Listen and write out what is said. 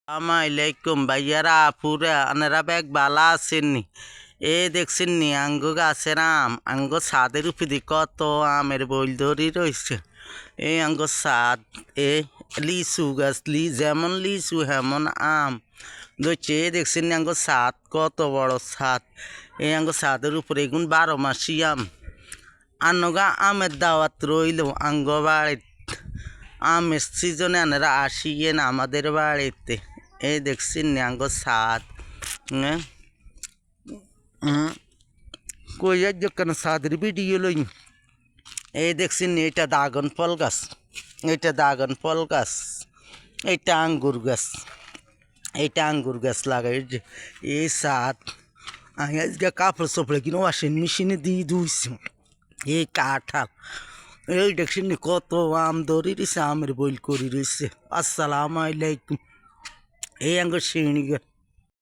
আসসালামাইকুম ভাইয়ারা আপুরা আনারা ব্যাগ বালা আছেননি দেখছেন নি আঙ্গো গাছের আম আঙ্গো ছাদের উপরে কত আমের বইল ধরি রয়েছে আঙ্গো ছাদ লিচু গাছ যেমন লিচু হেমন আম ধরছে দেখছেন নি আঙ্গো ছাদ কত বড় ছাদ আঙ্গো ছাদের উপরে এগুন 12 মাসি আম আনগা আমের দাওয়াত রইল আঙ্গো বাড়িতে আমের সিজনে আনারা আসিয়েন আমাদের বাড়িতে দেখছেন আঙ্গো ছাদ কইয়ার যখন ছাদের ভিডিও লই দেখছেন এটা দাগন ফল গাছ এটা আঙ্গুর গাছ লাগাই যে এই ছাদ আমি আজকে কাপড় চোপড়ে কিনে ওয়াশিং মেশিনে দিয়ে ধুইছি এই কাঁঠাল দেখছেন কত আম ধরে রয়েছে আমের বইল করে রয়েছে আসসালামাইকুম আঙ্গুর শিঙি